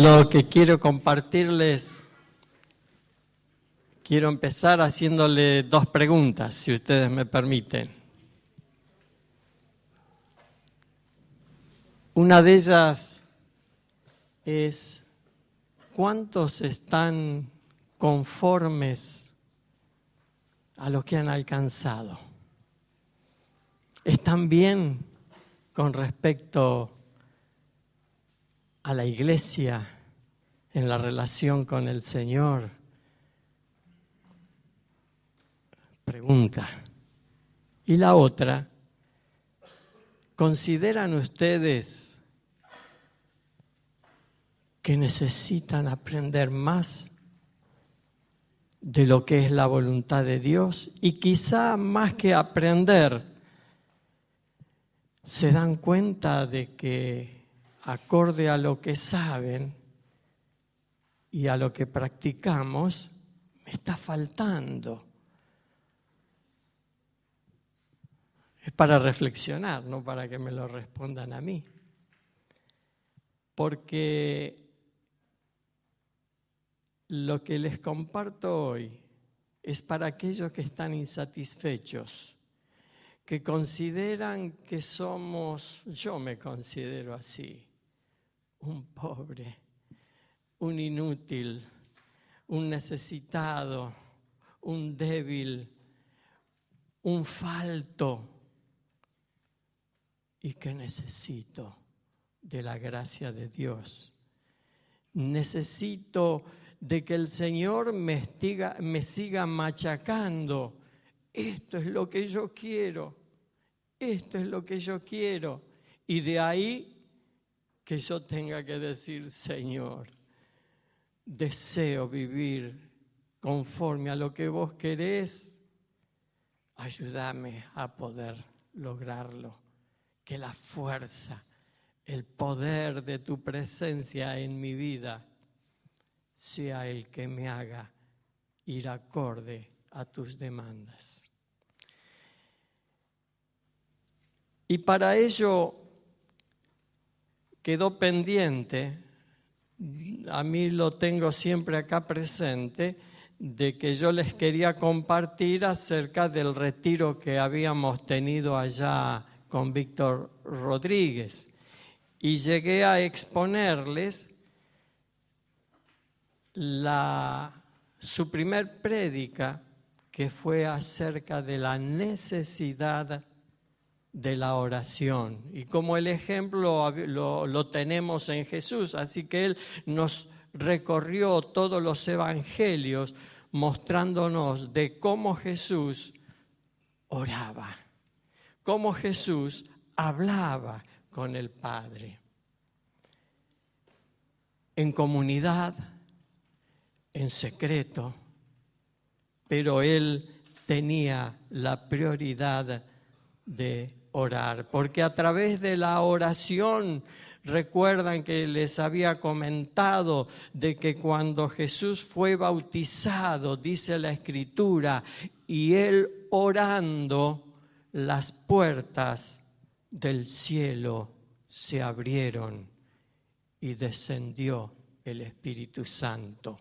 Lo que quiero compartirles, quiero empezar haciéndole dos preguntas, si ustedes me permiten. Una de ellas es, ¿cuántos están conformes a lo que han alcanzado? ¿Están bien con respecto a la iglesia en la relación con el Señor? Pregunta. Y la otra, ¿consideran ustedes que necesitan aprender más de lo que es la voluntad de Dios? Y quizá más que aprender, se dan cuenta de que acorde a lo que saben y a lo que practicamos, me está faltando. Es para reflexionar, no para que me lo respondan a mí. Porque lo que les comparto hoy es para aquellos que están insatisfechos, que consideran que somos, yo me considero así, un pobre, un inútil, un necesitado, un débil, un falto, y que necesito de la gracia de Dios. Necesito de que el Señor me siga machacando. Esto es lo que yo quiero, esto es lo que yo quiero. Y de ahí que yo tenga que decir, Señor, deseo vivir conforme a lo que vos querés, ayúdame a poder lograrlo. Que la fuerza, el poder de tu presencia en mi vida sea el que me haga ir acorde a tus demandas. Y para ello quedó pendiente, a mí lo tengo siempre acá presente, de que yo les quería compartir acerca del retiro que habíamos tenido allá con Víctor Rodríguez. Y llegué a exponerles su primer prédica, que fue acerca de la necesidad de la oración. Y como el ejemplo lo tenemos en Jesús, así que Él nos recorrió todos los evangelios mostrándonos de cómo Jesús oraba, cómo Jesús hablaba con el Padre. En comunidad, en secreto, pero Él tenía la prioridad de orar, porque a través de la oración, recuerdan que les había comentado de que cuando Jesús fue bautizado, dice la Escritura, y Él orando, las puertas del cielo se abrieron y descendió el Espíritu Santo.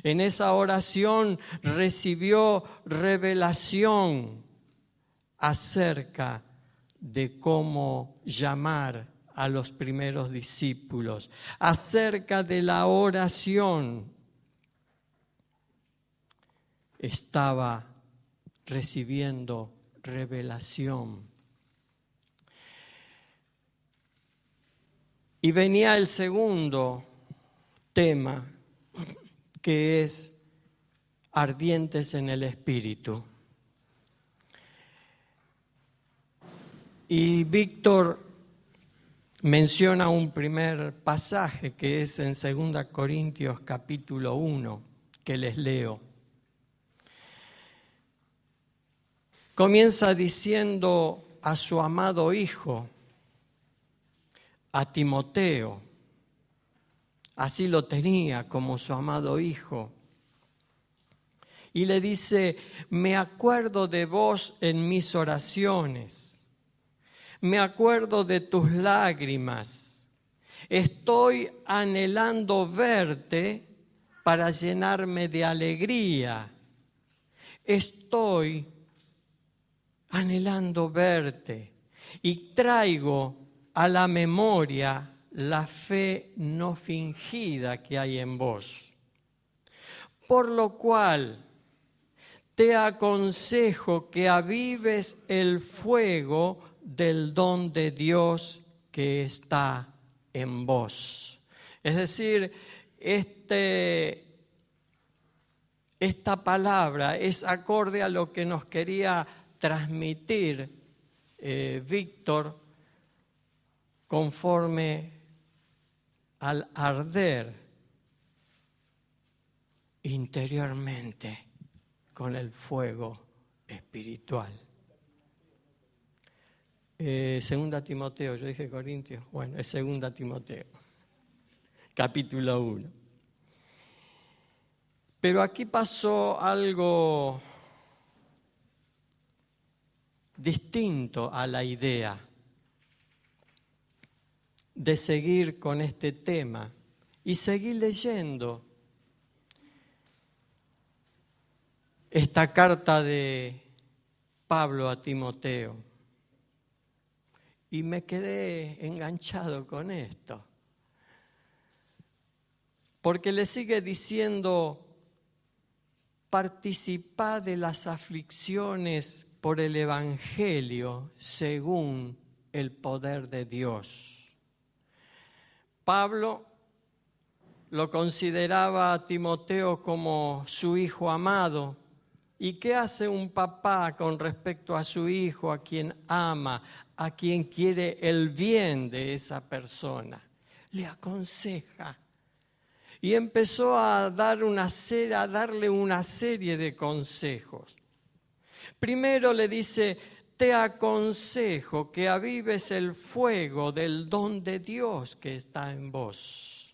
En esa oración recibió revelación acerca de cómo llamar a los primeros discípulos, acerca de la oración. Estaba recibiendo revelación. Y venía el segundo tema, que es ardientes en el Espíritu. Y Víctor menciona un primer pasaje que es en 2 Corintios capítulo 1, que les leo. Comienza diciendo a su amado hijo, a Timoteo, así lo tenía como su amado hijo, y le dice, me acuerdo de vos en mis oraciones, me acuerdo de tus lágrimas Estoy anhelando verte para llenarme de alegría. Estoy anhelando verte y traigo a la memoria la fe no fingida que hay en vos. Por lo cual te aconsejo que avives el fuego del don de Dios que está en vos. Es decir, esta palabra es acorde a lo que nos quería transmitir Víctor conforme al arder interiormente con el fuego espiritual. Segunda Timoteo, yo dije Corintios, bueno, es Segunda Timoteo, capítulo 1. Pero aquí pasó algo distinto a la idea de seguir con este tema y seguir leyendo esta carta de Pablo a Timoteo. Y me quedé enganchado con esto, porque le sigue diciendo: participad de las aflicciones por el Evangelio según el poder de Dios. Pablo lo consideraba a Timoteo como su hijo amado. ¿Y qué hace un papá con respecto a su hijo, a quien ama, a quien quiere el bien de esa persona? Le aconseja. Y empezó a darle una serie de consejos. Primero le dice: te aconsejo que avives el fuego del don de Dios que está en vos.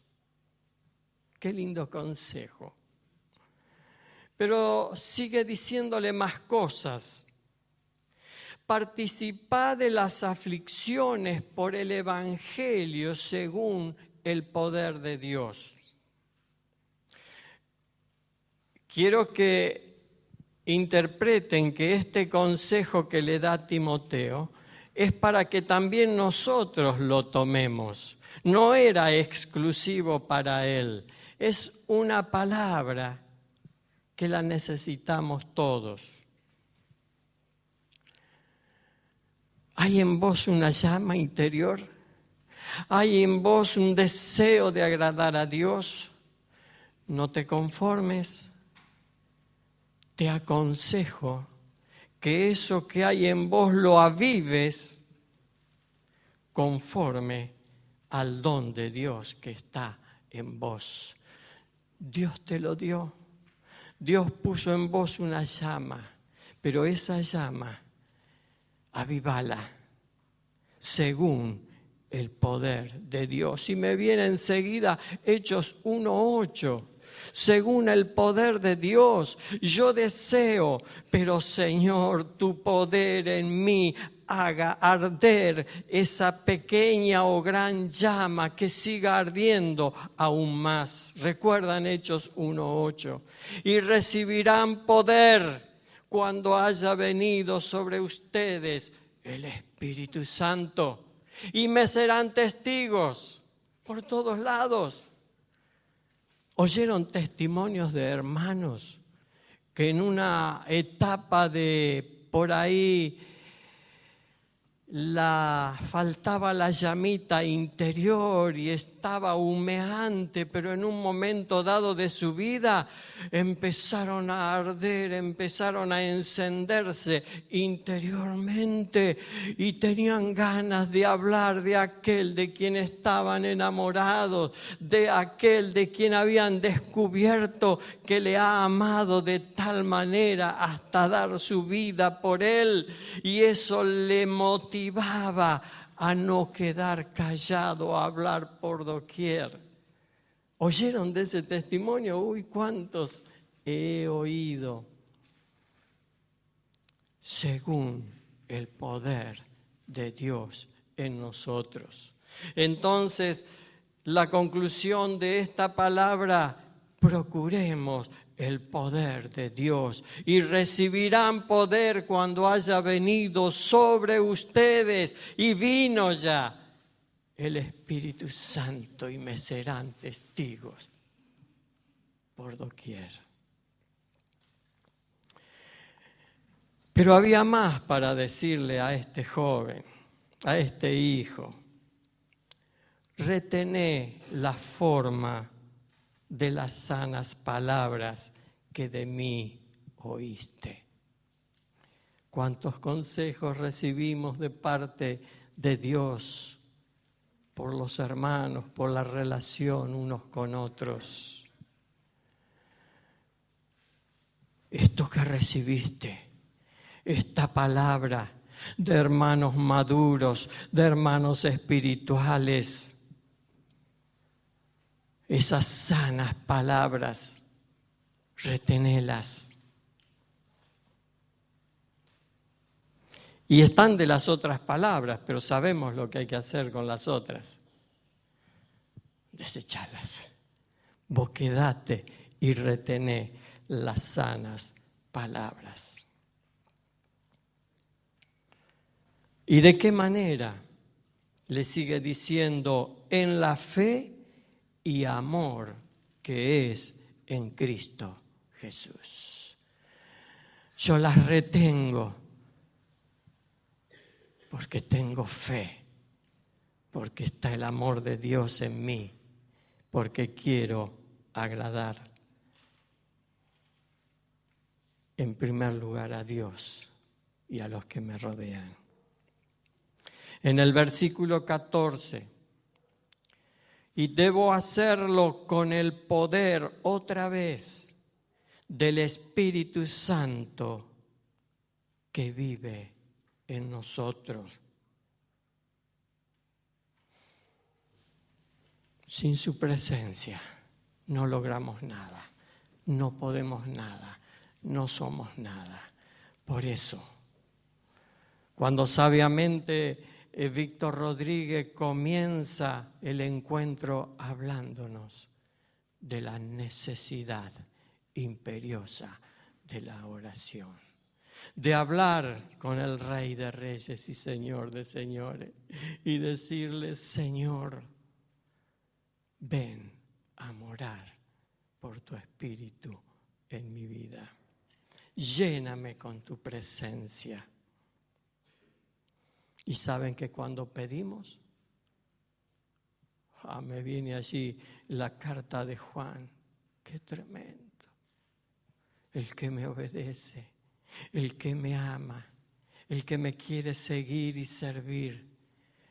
Qué lindo consejo. Pero sigue diciéndole más cosas. Participad de las aflicciones por el Evangelio según el poder de Dios. Quiero que interpreten que este consejo que le da Timoteo es para que también nosotros lo tomemos. No era exclusivo para él, es una palabra que la necesitamos todos. ¿Hay en vos una llama interior? ¿Hay en vos un deseo de agradar a Dios? No te conformes. Te aconsejo que eso que hay en vos lo avives conforme al don de Dios que está en vos. Dios te lo dio. Dios puso en vos una llama, pero esa llama, avívala según el poder de Dios. Y me viene enseguida Hechos 1:8. Según el poder de Dios, yo deseo, pero Señor, tu poder en mí haga arder esa pequeña o gran llama que siga ardiendo aún más. Recuerdan Hechos 1:8. Y recibirán poder cuando haya venido sobre ustedes el Espíritu Santo. Y me serán testigos por todos lados. ¿Oyeron testimonios de hermanos que en una etapa de por ahí faltaba la llamita interior y estaba humeante, pero en un momento dado de su vida empezaron a arder, empezaron a encenderse interiormente y tenían ganas de hablar de aquel de quien estaban enamorados, de aquel de quien habían descubierto que le ha amado de tal manera hasta dar su vida por él, y eso le motivaba a no quedar callado, a hablar por doquier. ¿Oyeron de ese testimonio? Uy, ¿cuántos he oído? Según el poder de Dios en nosotros. Entonces, la conclusión de esta palabra: procuremos el poder de Dios y recibirán poder cuando haya venido sobre ustedes, y vino ya el Espíritu Santo y me serán testigos por doquier. Pero había más para decirle a este joven, a este hijo. Retené la forma de las sanas palabras que de mí oíste. ¿Cuántos consejos recibimos de parte de Dios por los hermanos, por la relación unos con otros? Esto que recibiste, esta palabra de hermanos maduros, de hermanos espirituales, esas sanas palabras, retenelas. Y están de las otras palabras, pero sabemos lo que hay que hacer con las otras. Desechalas. Vos quedate y retené las sanas palabras. ¿Y de qué manera? Le sigue diciendo: en la fe y amor que es en Cristo Jesús. Yo las retengo porque tengo fe, porque está el amor de Dios en mí, porque quiero agradar en primer lugar a Dios y a los que me rodean. En el versículo 14, y debo hacerlo con el poder otra vez del Espíritu Santo que vive en nosotros. Sin su presencia no logramos nada, no podemos nada, no somos nada. Por eso, cuando sabiamente Víctor Rodríguez comienza el encuentro hablándonos de la necesidad imperiosa de la oración, de hablar con el Rey de Reyes y Señor de Señores y decirle: Señor, ven a morar por tu Espíritu en mi vida. Lléname con tu presencia. Y saben que cuando pedimos, me viene allí la carta de Juan, qué tremendo. El que me obedece, el que me ama, el que me quiere seguir y servir,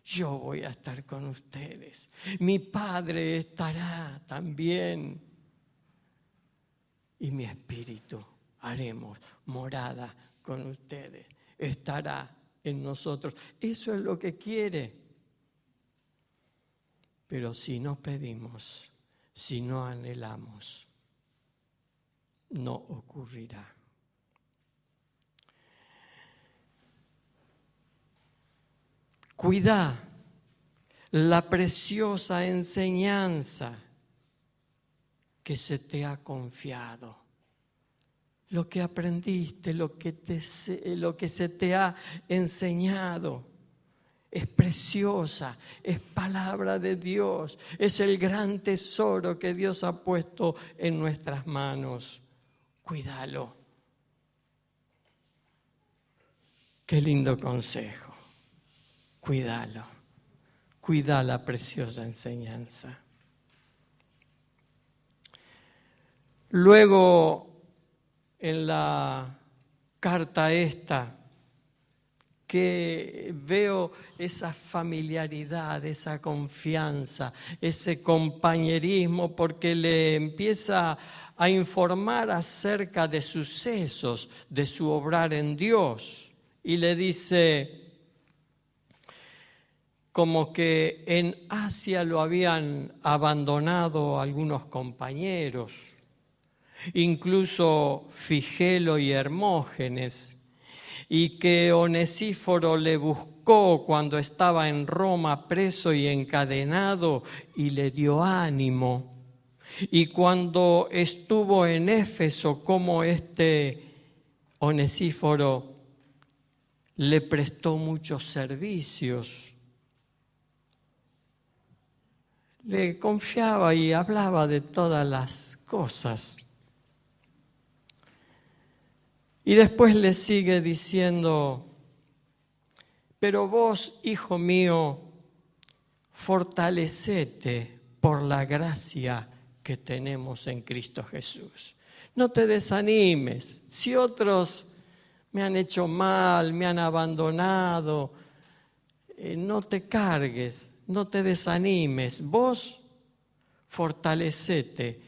yo voy a estar con ustedes. Mi Padre estará también. Y mi Espíritu haremos morada con ustedes. Estará en nosotros. Eso es lo que quiere. Pero si no pedimos, si no anhelamos, no ocurrirá. Cuida la preciosa enseñanza que se te ha confiado. Lo que aprendiste, lo que se te ha enseñado, es preciosa, es palabra de Dios, es el gran tesoro que Dios ha puesto en nuestras manos. Cuídalo. Qué lindo consejo. Cuídalo. Cuida la preciosa enseñanza. Luego, en la carta esta, que veo esa familiaridad, esa confianza, ese compañerismo, porque le empieza a informar acerca de sucesos, de su obrar en Dios. Y le dice como que en Asia lo habían abandonado algunos compañeros, incluso Figelo y Hermógenes, y que Onesíforo le buscó cuando estaba en Roma preso y encadenado y le dio ánimo. Y cuando estuvo en Éfeso, como Onesíforo le prestó muchos servicios. Le confiaba y hablaba de todas las cosas. Y después le sigue diciendo, pero vos, hijo mío, fortalecete por la gracia que tenemos en Cristo Jesús. No te desanimes. Si otros me han hecho mal, me han abandonado, no te cargues, no te desanimes. Vos fortalecete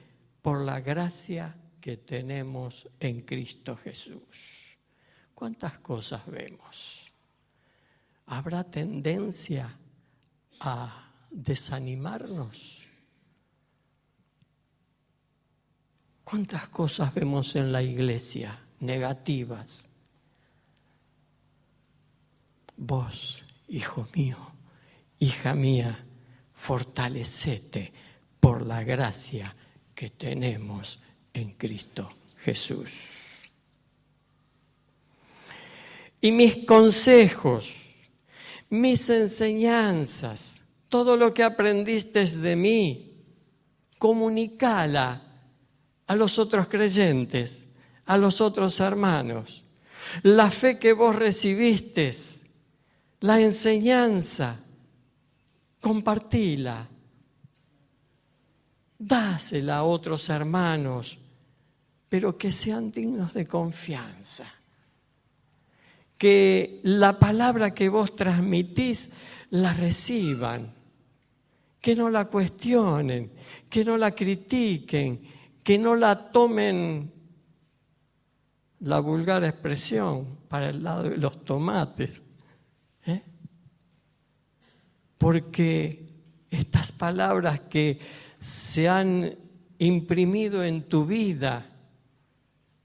por la gracia que tenemos en Cristo Jesús. ¿Cuántas cosas vemos? ¿Habrá tendencia a desanimarnos? ¿Cuántas cosas vemos en la iglesia negativas? Vos, hijo mío, hija mía, fortalecete por la gracia que tenemos en Cristo Jesús. Y mis consejos, mis enseñanzas, todo lo que aprendiste de mí, comunicala a los otros creyentes, a los otros hermanos. La fe que vos recibiste, la enseñanza, compartila. Dásela a otros hermanos, pero que sean dignos de confianza. Que la palabra que vos transmitís la reciban, que no la cuestionen, que no la critiquen, que no la tomen, la vulgar expresión, para el lado de los tomates. Porque estas palabras que se han imprimido en tu vida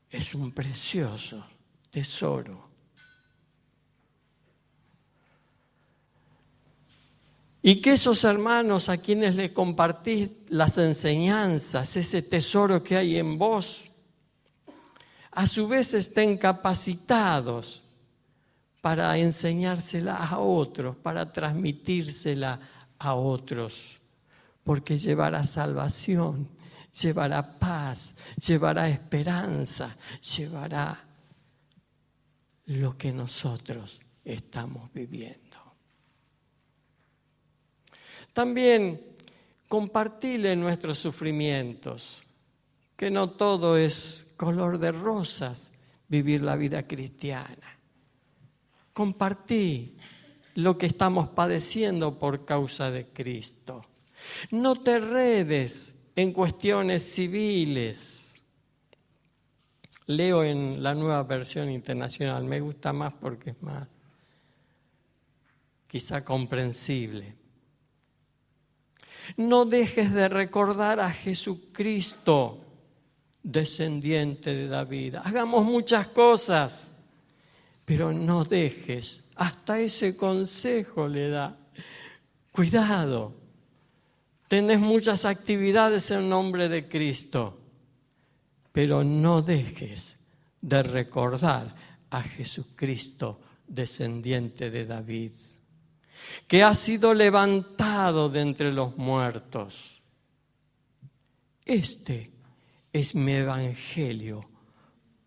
es un precioso tesoro. Y que esos hermanos a quienes le compartís las enseñanzas, ese tesoro que hay en vos, a su vez estén capacitados para enseñársela a otros, para transmitírsela a otros, porque llevará salvación, llevará paz, llevará esperanza, llevará lo que nosotros estamos viviendo. También compartirle nuestros sufrimientos, que no todo es color de rosas vivir la vida cristiana. Compartí lo que estamos padeciendo por causa de Cristo. No te enredes en cuestiones civiles. Leo en la Nueva Versión Internacional, me gusta más porque es más quizá comprensible. No dejes de recordar a Jesucristo, descendiente de David. Hagamos muchas cosas, pero no dejes, hasta ese consejo le da. Cuidado, tenés muchas actividades en nombre de Cristo, pero no dejes de recordar a Jesucristo, descendiente de David, que ha sido levantado de entre los muertos. Este es mi evangelio,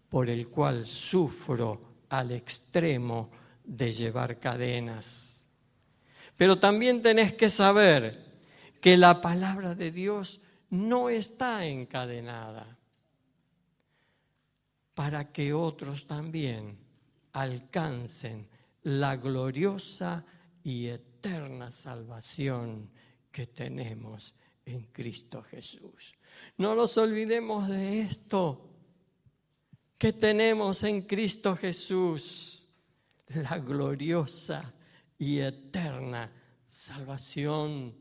por el cual sufro al extremo de llevar cadenas. Pero también tenés que saber que la palabra de Dios no está encadenada, para que otros también alcancen la gloriosa y eterna salvación que tenemos en Cristo Jesús. No nos olvidemos de esto, que tenemos en Cristo Jesús la gloriosa y eterna salvación.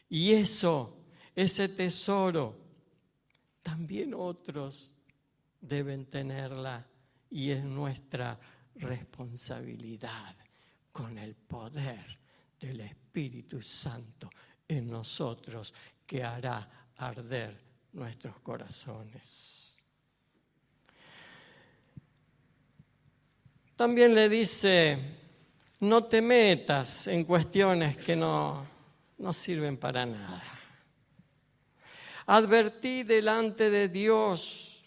Y ese tesoro, también otros deben tenerla, y es nuestra responsabilidad con el poder del Espíritu Santo en nosotros, que hará arder nuestros corazones. También le dice, no te metas en cuestiones que no sirven para nada. Advertí delante de Dios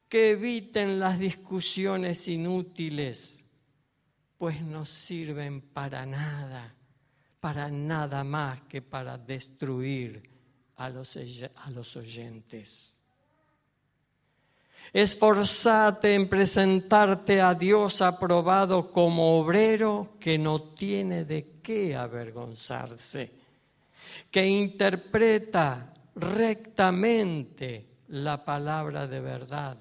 que eviten las discusiones inútiles, pues no sirven para nada más que para destruir a los oyentes. Esforzate en presentarte a Dios aprobado como obrero que no tiene de qué avergonzarse, que interpreta rectamente la palabra de verdad.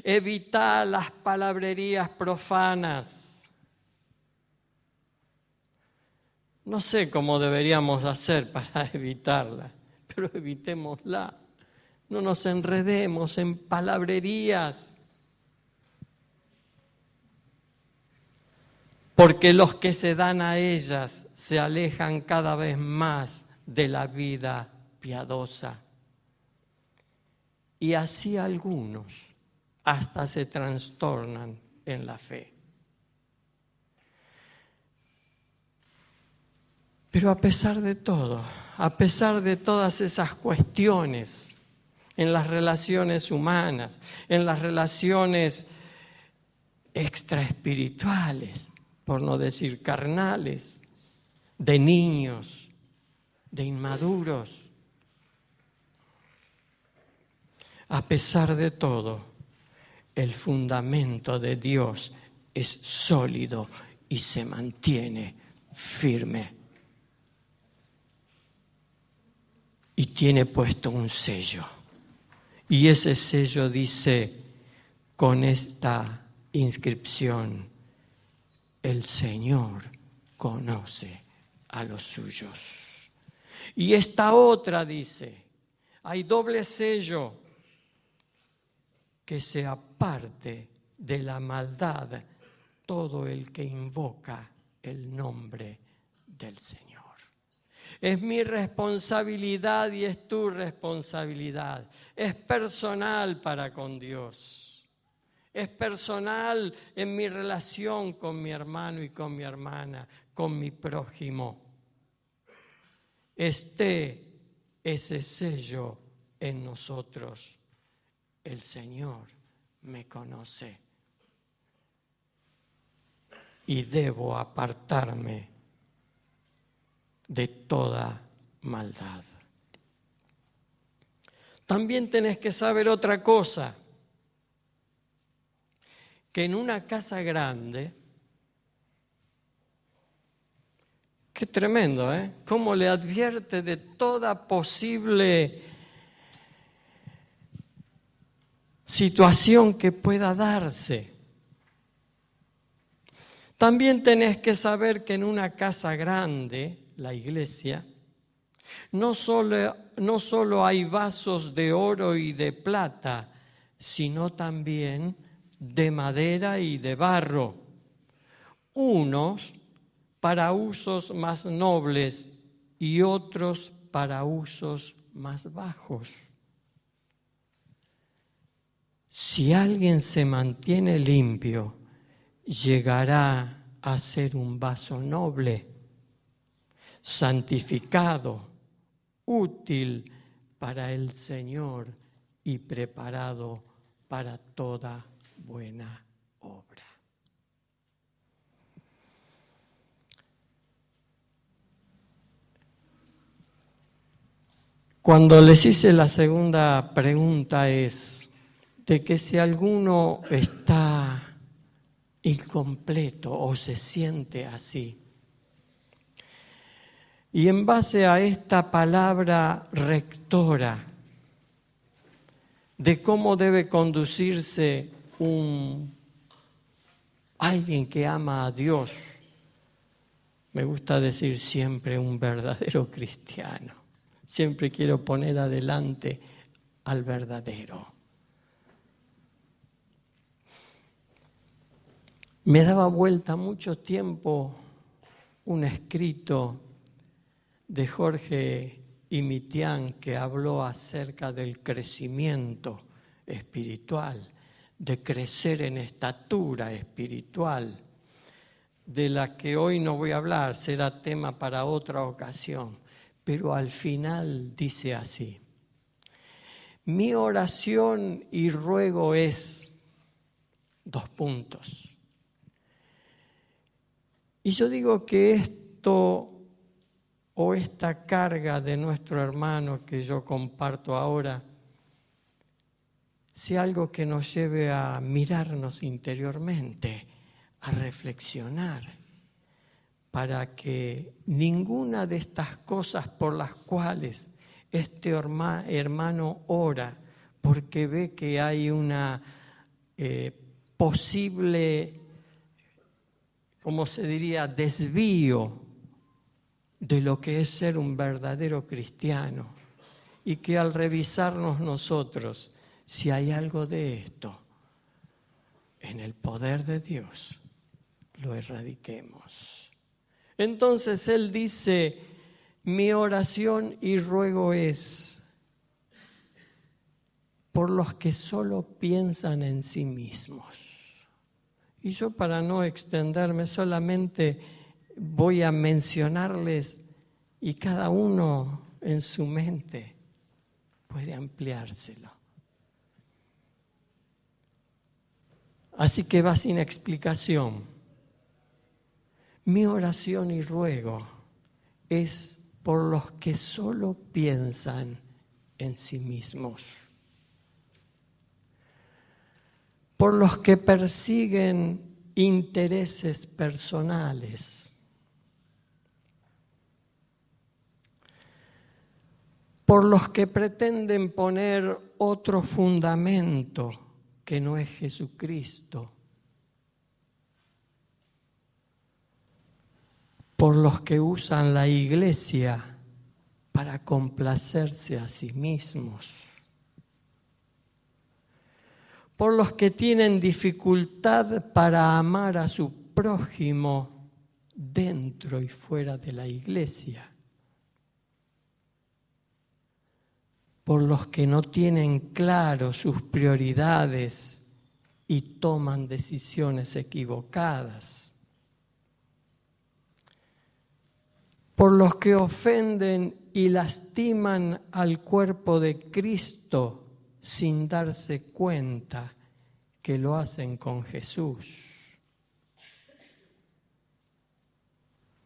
Evita las palabrerías profanas. No sé cómo deberíamos hacer para evitarla, pero evitémosla. No nos enredemos en palabrerías, porque los que se dan a ellas se alejan cada vez más de la vida piadosa. Y así algunos hasta se trastornan en la fe. Pero a pesar de todo, a pesar de todas esas cuestiones en las relaciones humanas, en las relaciones extraespirituales, por no decir carnales, de niños, de inmaduros, a pesar de todo, el fundamento de Dios es sólido y se mantiene firme. Y tiene puesto un sello. Y ese sello dice con esta inscripción: el Señor conoce a los suyos. Y esta otra dice, hay doble sello: que se aparte de la maldad todo el que invoca el nombre del Señor. Es mi responsabilidad y es tu responsabilidad. Es personal para con Dios. Es personal en mi relación con mi hermano y con mi hermana, con mi prójimo. Esté ese sello en nosotros. El Señor me conoce y debo apartarme de toda maldad. También tenés que saber otra cosa, que en una casa grande, qué tremendo, ¿eh? Cómo le advierte de toda posible situación que pueda darse. También tenés que saber que en una casa grande, la iglesia, no solo hay vasos de oro y de plata, sino también de madera y de barro, unos para usos más nobles y otros para usos más bajos. Si alguien se mantiene limpio, llegará a ser un vaso noble, santificado, útil para el Señor y preparado para toda buena obra. Cuando les hice la segunda pregunta es de que si alguno está incompleto o se siente así, y en base a esta palabra rectora de cómo debe conducirse alguien que ama a Dios, me gusta decir siempre un verdadero cristiano. Siempre quiero poner adelante al verdadero. Me daba vuelta mucho tiempo un escrito de Jorge Imitián que habló acerca del crecimiento espiritual, de crecer en estatura espiritual, de la que hoy no voy a hablar, será tema para otra ocasión, pero al final dice así: mi oración y ruego es, dos puntos. Y yo digo que esto o esta carga de nuestro hermano que yo comparto ahora sea algo que nos lleve a mirarnos interiormente, a reflexionar, para que ninguna de estas cosas por las cuales este hermano ora, porque ve que hay una posible, ¿cómo se diría?, desvío de lo que es ser un verdadero cristiano, y que al revisarnos nosotros, si hay algo de esto, en el poder de Dios, lo erradiquemos. Entonces él dice: mi oración y ruego es por los que solo piensan en sí mismos. Y yo, para no extenderme, solamente voy a mencionarles, y cada uno en su mente puede ampliárselo. Así que va sin explicación. Mi oración y ruego es por los que solo piensan en sí mismos, por los que persiguen intereses personales, por los que pretenden poner otro fundamento que no es Jesucristo, por los que usan la iglesia para complacerse a sí mismos, por los que tienen dificultad para amar a su prójimo dentro y fuera de la iglesia, por los que no tienen claro sus prioridades y toman decisiones equivocadas, por los que ofenden y lastiman al cuerpo de Cristo sin darse cuenta que lo hacen con Jesús,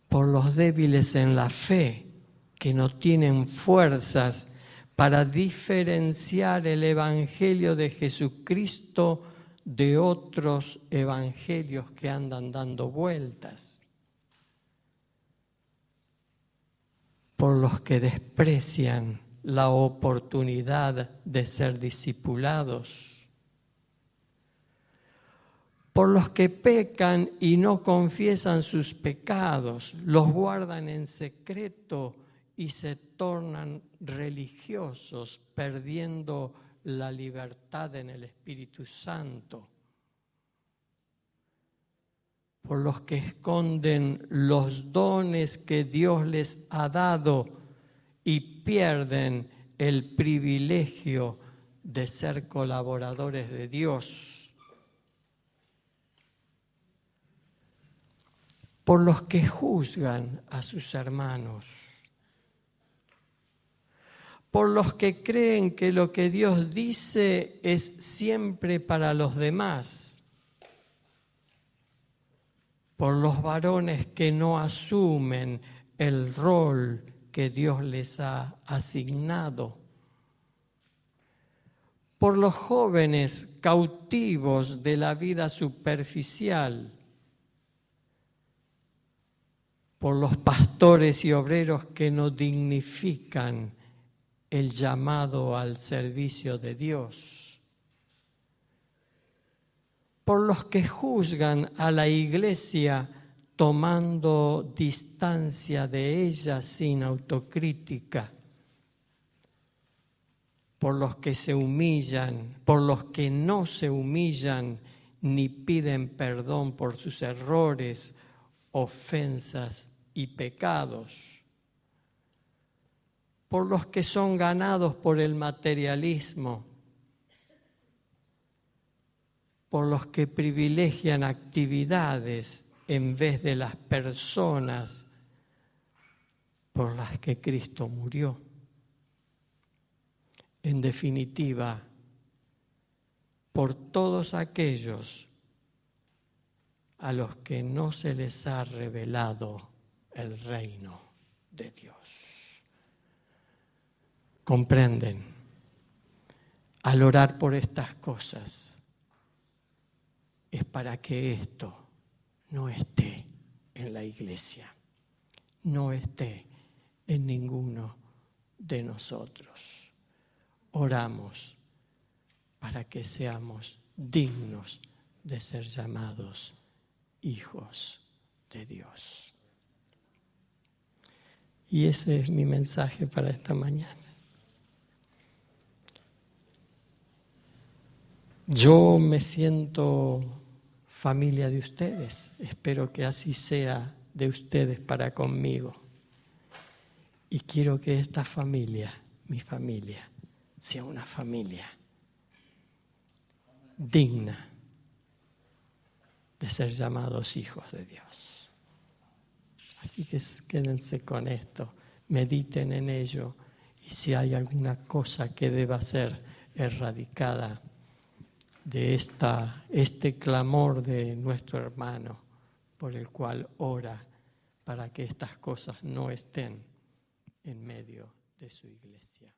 por los débiles en la fe que no tienen fuerzas para diferenciar el Evangelio de Jesucristo de otros evangelios que andan dando vueltas, por los que desprecian la oportunidad de ser discipulados, por los que pecan y no confiesan sus pecados, los guardan en secreto y se tornan religiosos, perdiendo la libertad en el Espíritu Santo, por los que esconden los dones que Dios les ha dado y pierden el privilegio de ser colaboradores de Dios, por los que juzgan a sus hermanos, por los que creen que lo que Dios dice es siempre para los demás, por los varones que no asumen el rol que Dios les ha asignado, por los jóvenes cautivos de la vida superficial, por los pastores y obreros que no dignifican el llamado al servicio de Dios, por los que juzgan a la iglesia tomando distancia de ella sin autocrítica, por los que se humillan, por los que no se humillan ni piden perdón por sus errores, ofensas y pecados. Por los que son ganados por el materialismo, por los que privilegian actividades en vez de las personas por las que Cristo murió. En definitiva, por todos aquellos a los que no se les ha revelado el reino de Dios. ¿Comprenden? Al orar por estas cosas es para que esto no esté en la iglesia, no esté en ninguno de nosotros. Oramos para que seamos dignos de ser llamados hijos de Dios. Y ese es mi mensaje para esta mañana. Yo me siento familia de ustedes, espero que así sea de ustedes para conmigo. Y quiero que esta familia, mi familia, sea una familia digna de ser llamados hijos de Dios. Así que quédense con esto, mediten en ello y si hay alguna cosa que deba ser erradicada de este clamor de nuestro hermano por el cual ora para que estas cosas no estén en medio de su iglesia.